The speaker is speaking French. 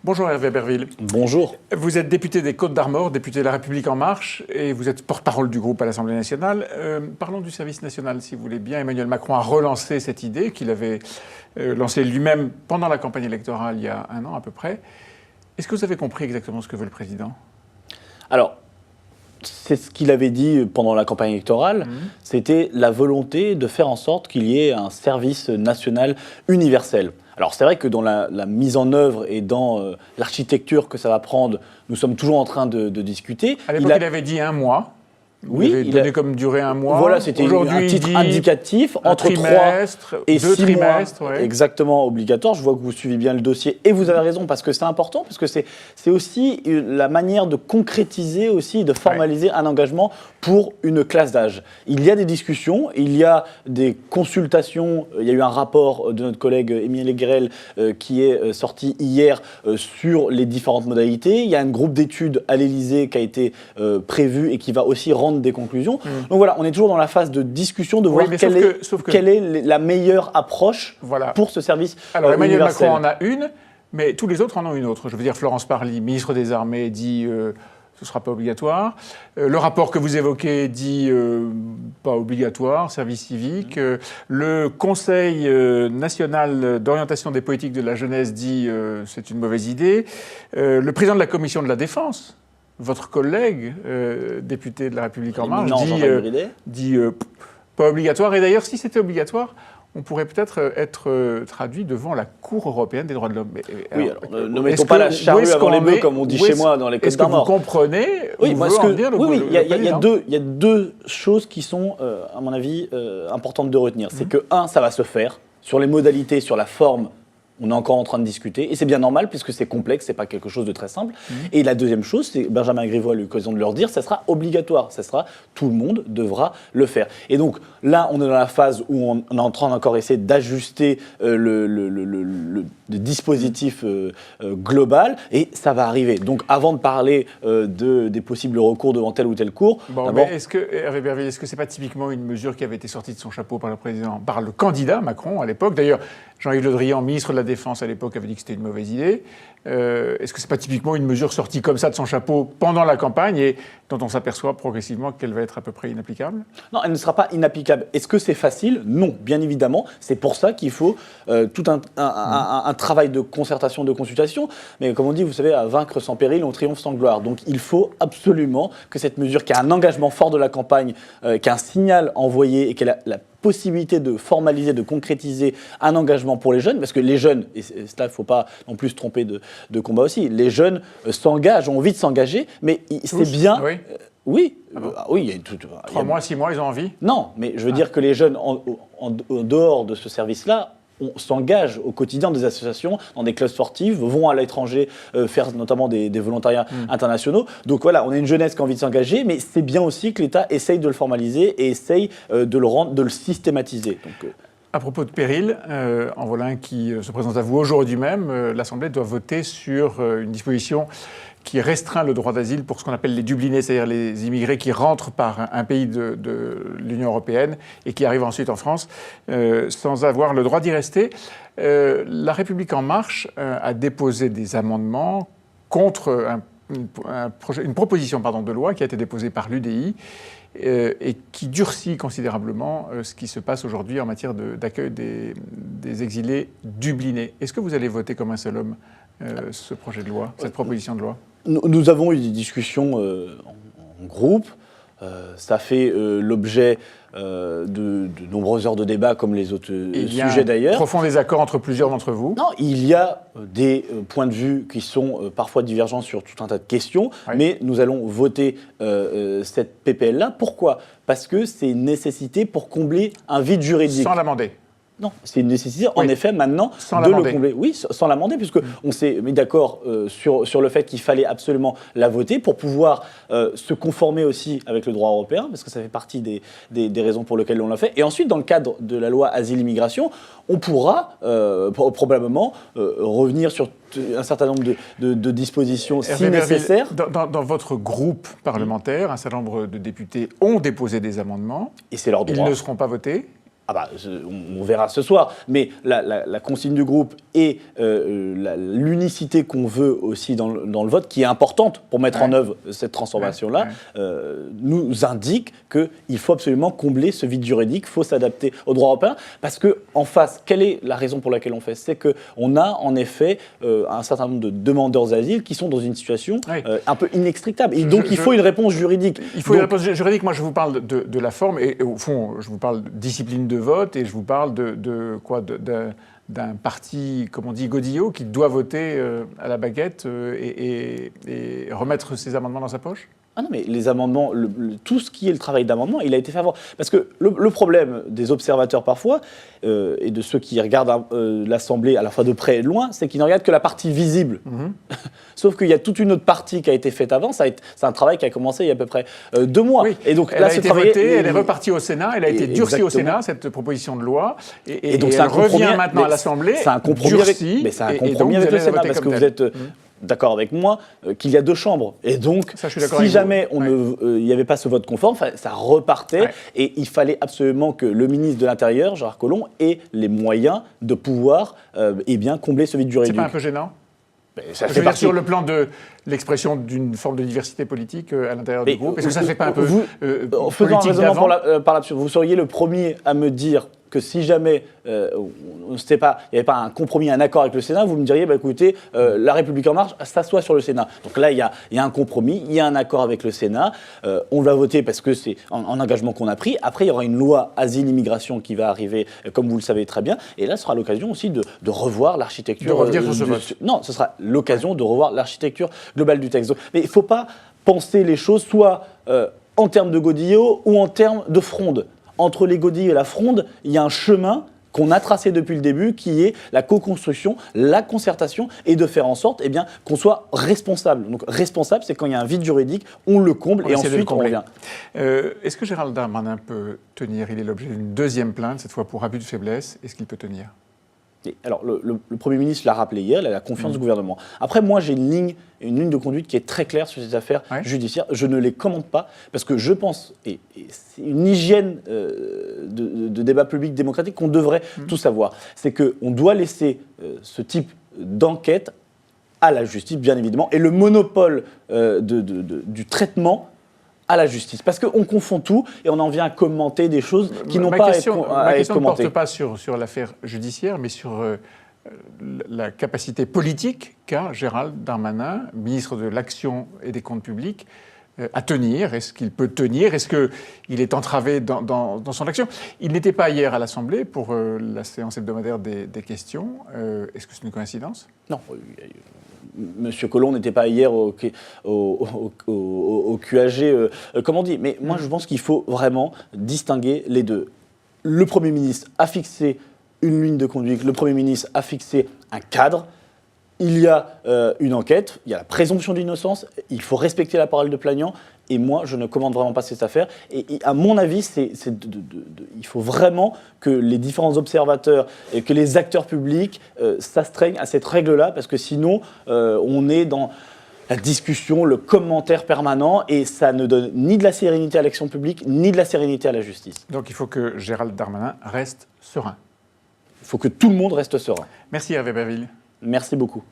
Bonjour Hervé Berville. Bonjour. Vous êtes député des Côtes-d'Armor, député de La République En Marche, et vous êtes porte-parole du groupe à l'Assemblée nationale. Parlons du service national, si vous voulez bien. Emmanuel Macron a relancé cette idée qu'il avait lancée lui-même pendant la campagne électorale il y a un an à peu près. Est-ce que vous avez compris exactement ce que veut le président ? Alors, c'est ce qu'il avait dit pendant la campagne électorale, c'était la volonté de faire en sorte qu'il y ait un service national universel. Alors c'est vrai que dans la mise en œuvre et dans l'architecture que ça va prendre, nous sommes toujours en train de discuter. À l'époque, il avait dit un mois. Oui, il avait donné comme durée un mois. Voilà, c'était un titre indicatif entre 3 et 6 mois, ouais. Exactement obligatoire. Je vois que vous suivez bien le dossier et vous avez raison parce que c'est important, parce que c'est aussi la manière de concrétiser aussi, de formaliser un engagement pour une classe d'âge. Il y a des discussions, il y a des consultations. Il y a eu un rapport de notre collègue Émile Egrel qui est sorti hier sur les différentes modalités. Il y a un groupe d'études à l'Élysée qui a été prévu et qui va aussi rendre des conclusions. Donc voilà, on est toujours dans la phase de discussion, de voir quelle est la meilleure approche pour ce service Alors Emmanuel universel. Macron en a une, mais tous les autres en ont une autre. Je veux dire, Florence Parly, ministre des Armées, dit ce ne sera pas obligatoire. Le rapport que vous évoquez dit pas obligatoire, service civique. Le Conseil national d'orientation des politiques de la jeunesse dit c'est une mauvaise idée. Le président de la Commission de la Défense, votre collègue, député de La République En Marche, dit pas obligatoire. Et d'ailleurs, si c'était obligatoire, on pourrait peut-être être traduit devant la Cour européenne des droits de l'homme. Oui, alors ne mettons pas la charrue avant les bœufs, comme on dit chez moi dans les Côtes-d'Armor. Est-ce que vous comprenez Oui, il y a deux choses qui sont, à mon avis, importantes de retenir. C'est que, ça va se faire. Sur les modalités, sur la forme, on est encore en train de discuter, et c'est bien normal puisque c'est complexe, c'est pas quelque chose de très simple. Et la deuxième chose, c'est Benjamin Griveaux a eu l'occasion de leur dire, ça sera obligatoire, tout le monde devra le faire. Et donc là, on est dans la phase où on est en train d'encore essayer d'ajuster le dispositif global, et ça va arriver. Donc avant de parler des possibles recours devant telle ou telle cour, mais Hervé Berville, est-ce que c'est pas typiquement une mesure qui avait été sortie de son chapeau par le candidat Macron à l'époque ? D'ailleurs, Jean-Yves Le Drian, ministre de la Défense à l'époque, avait dit que c'était une mauvaise idée. Est-ce que c'est pas typiquement une mesure sortie comme ça de son chapeau pendant la campagne et dont on s'aperçoit progressivement qu'elle va être à peu près inapplicable ? Non, elle ne sera pas inapplicable. Est-ce que c'est facile ? Non, bien évidemment. C'est pour ça qu'il faut tout un travail de concertation, de consultation. Mais comme on dit, vous savez, à vaincre sans péril, on triomphe sans gloire. Donc il faut absolument que cette mesure, qui a un engagement fort de la campagne, qui a un signal envoyé et qui a la possibilité de formaliser, de concrétiser un engagement pour les jeunes, parce que les jeunes, et cela, il ne faut pas non plus se tromper de combat aussi, les jeunes s'engagent, ont envie de s'engager, mais c'est bien... Oui, oui, il y a 3 mois, 6 mois, ils ont envie ? Non, mais je veux dire que les jeunes, en dehors de ce service-là, s'engagent au quotidien des associations, dans des clubs sportifs, vont à l'étranger faire notamment des volontariats internationaux. Donc voilà, on a une jeunesse qui a envie de s'engager, mais c'est bien aussi que l'État essaye de le formaliser et essaye de le systématiser. Donc, à propos de péril, en voilà un qui se présente à vous aujourd'hui même, l'Assemblée doit voter sur une disposition qui restreint le droit d'asile pour ce qu'on appelle les dublinés, c'est-à-dire les immigrés qui rentrent par un pays de l'Union européenne et qui arrivent ensuite en France sans avoir le droit d'y rester. La République En Marche a déposé des amendements contre une proposition de loi qui a été déposée par l'UDI et qui durcit considérablement ce qui se passe aujourd'hui en matière d'accueil des exilés dublinés. Est-ce que vous allez voter comme un seul homme ce projet de loi, cette proposition de loi ? Nous avons eu des discussions en groupe. Ça fait l'objet de nombreuses heures de débat, comme les autres sujets d'ailleurs. Il y a un profond désaccord entre plusieurs d'entre vous. Non, il y a des points de vue qui sont parfois divergents sur tout un tas de questions, mais nous allons voter cette PPL-là. Pourquoi ? Parce que c'est une nécessité pour combler un vide juridique. Sans l'amender. Non, c'est une nécessité, en effet, maintenant, de le combler. Oui, sans l'amender, puisqu'on s'est mis d'accord sur le fait qu'il fallait absolument la voter pour pouvoir se conformer aussi avec le droit européen, parce que ça fait partie des raisons pour lesquelles on l'a fait. Et ensuite, dans le cadre de la loi Asile-Immigration, on pourra probablement revenir sur un certain nombre de dispositions si nécessaires. Dans votre groupe parlementaire, un certain nombre de députés ont déposé des amendements. Et c'est leur droit. Ils ne seront pas votés. on verra ce soir, mais la consigne du groupe et l'unicité qu'on veut aussi dans le vote, qui est importante pour mettre en œuvre cette transformation-là, nous indique qu'il faut absolument combler ce vide juridique, il faut s'adapter au droit européen, parce qu'en face, quelle est la raison pour laquelle on fait ? C'est qu'on a en effet un certain nombre de demandeurs d'asile qui sont dans une situation un peu inextricable. Et donc il faut une réponse juridique. Il faut une réponse juridique. Moi, je vous parle de la forme, et au fond, je vous parle de discipline de vote, et je vous parle d'un parti, comme on dit, godillot, qui doit voter à la baguette et remettre ses amendements dans sa poche ? Ah non, mais les amendements, tout ce qui est le travail d'amendement, il a été fait avant. Parce que le problème des observateurs parfois, et de ceux qui regardent l'Assemblée à la fois de près et de loin, c'est qu'ils ne regardent que la partie visible. Sauf qu'il y a toute une autre partie qui a été faite avant. C'est un travail qui a commencé il y a à peu près 2 mois. Oui. Et donc, elle a été votée, elle est repartie au Sénat, elle a été durcie au Sénat, cette proposition de loi. Et donc, elle revient maintenant à l'Assemblée. C'est un compromis avec le Sénat, parce que vous êtes... d'accord avec moi qu'il y a 2 chambres. Et donc, si jamais il n'y avait pas ce vote conforme, ça repartait. Et il fallait absolument que le ministre de l'Intérieur, Gérard Collomb, ait les moyens de pouvoir combler ce vide juridique. C'est pas un peu gênant ? Ça fait sur le plan de l'expression d'une forme de diversité politique à l'intérieur du groupe. Est-ce que ça ne fait pas un peu faisant un raisonnement par l'absurde, vous seriez le premier à me dire que si jamais il n'y avait pas un compromis, un accord avec le Sénat, vous me diriez, écoutez, La République En Marche s'assoit sur le Sénat. Donc là, il y a un compromis, il y a un accord avec le Sénat, on va voter parce que c'est un engagement qu'on a pris. Après, il y aura une loi asile-immigration qui va arriver, comme vous le savez très bien, et là, ce sera l'occasion aussi de revoir l'architecture. De revenir sur ce vote. Non, ce sera l'occasion de revoir l'architecture globale du texte. Donc, mais il ne faut pas penser les choses soit en termes de godillot ou en termes de fronde. Entre les godillots et la fronde, il y a un chemin qu'on a tracé depuis le début, qui est la co-construction, la concertation, et de faire en sorte qu'on soit responsable. Donc responsable, c'est quand il y a un vide juridique, on le comble et ensuite on revient. Est-ce que Gérald Darmanin peut tenir ? Il est l'objet d'une 2e plainte, cette fois pour abus de faiblesse. Est-ce qu'il peut tenir ? Alors, le Premier ministre l'a rappelé hier, il a la confiance du gouvernement. Après, moi, j'ai une ligne de conduite qui est très claire sur ces affaires judiciaires. Je ne les commente pas parce que je pense, et c'est une hygiène de débat public démocratique qu'on devrait tous savoir, c'est qu'on doit laisser ce type d'enquête à la justice, bien évidemment, et le monopole du traitement à la justice. Parce qu'on confond tout et on en vient à commenter des choses qui n'ont pas à être commentées. Ma question ne porte pas sur l'affaire judiciaire, mais sur la capacité politique qu'a Gérald Darmanin, ministre de l'Action et des Comptes publics, à tenir. Est-ce qu'il peut tenir ? Est-ce qu'il est entravé dans son action ? Il n'était pas hier à l'Assemblée pour la séance hebdomadaire des questions. Est-ce que c'est une coïncidence ? Non. Monsieur Collomb n'était pas hier au QAG, comme on dit. Mais moi, je pense qu'il faut vraiment distinguer les deux. Le Premier ministre a fixé une ligne de conduite, le Premier ministre a fixé un cadre. Il y a une enquête, il y a la présomption d'innocence, il faut respecter la parole de plaignant. Et moi, je ne commande vraiment pas cette affaire. Et à mon avis, il faut vraiment que les différents observateurs et que les acteurs publics s'astreignent à cette règle-là, parce que sinon, on est dans la discussion, le commentaire permanent, et ça ne donne ni de la sérénité à l'action publique, ni de la sérénité à la justice. Donc il faut que Gérald Darmanin reste serein. Il faut que tout le monde reste serein. Merci Hervé Berville. Merci beaucoup.